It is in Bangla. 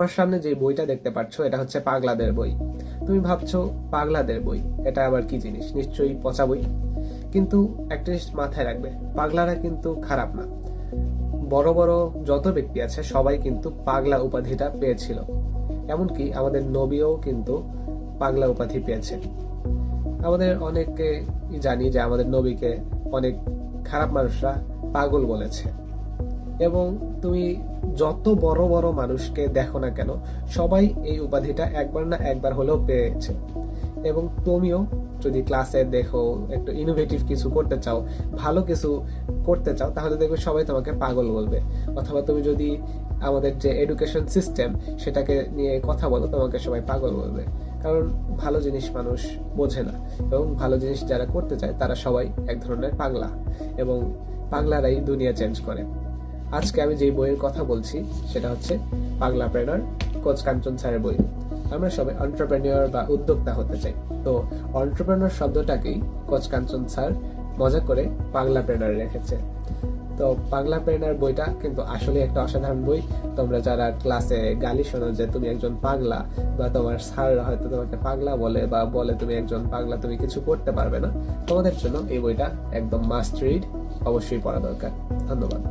আমার সামনে যে বইটা দেখতে পাচ্ছ এটা হচ্ছে পাগলাদের বই। তুমি ভাবছো পাগলাদের বই, এটা আবার কি জিনিস? নিশ্চয়ই পচা বই। কিন্তু একটা জিনিস মাথায় রাখবে, পাগলারা কিন্তু খারাপ না। বড় বড় যত ব্যক্তি আছে সবাই কিন্তু পাগলা উপাধিটা পেয়েছিল। এমনকি আমাদের নবীও কিন্তু পাগলা উপাধি পেয়েছে। আমাদের অনেকে জানি যে আমাদের নবীকে অনেক খারাপ মানুষরা পাগল বলেছে। এবং তুমি যত বড় বড় মানুষকে দেখো না কেন, সবাই এই উপাধিটা একবার না একবার হলেও পেয়েছে। এবং তুমিও যদি ক্লাসে দেখো একটু ইনোভেটিভ কিছু করতে চাও, ভালো কিছু করতে চাও, তাহলে দেখবে সবাই তোমাকে পাগল বলবে। অথবা তুমি যদি আমাদের যে এডুকেশন সিস্টেম সেটাকে নিয়ে কথা বলো, তোমাকে সবাই পাগল বলবে। কারণ ভালো জিনিস মানুষ বোঝে না, এবং ভালো জিনিস যারা করতে চায় তারা সবাই এক ধরনের পাগলা, এবং পাগলারাই দুনিয়া চেঞ্জ করে। আজকে আমি যে বইয়ের কথা বলছি সেটা হচ্ছে পাগলাপ্রেনার, কোচ কাঞ্চন স্যারের বই। আমরা সবাই এন্টারপ্রেনিউর বা উদ্যোক্তা হতে চাই। তো এন্টারপ্রেনিউর শব্দটাকেই কোচ কাঞ্চন স্যার মজা করে পাগলাপ্রেনার রেখেছে। তো পাগলাপ্রেনার বইটা কিন্তু আসলে একটা অসাধারণ বই। তোমরা যারা ক্লাসে গালি শোনো যে তুমি একজন পাগলা, বা তোমার স্যার হয়তো তোমাকে পাগলা বলে, বা বলে তুমি একজন পাগলা, তুমি কিছু করতে পারবে না, তোমাদের জন্য এই বইটা একদম মাস্ট রিড, অবশ্যই পড়া দরকার। ধন্যবাদ।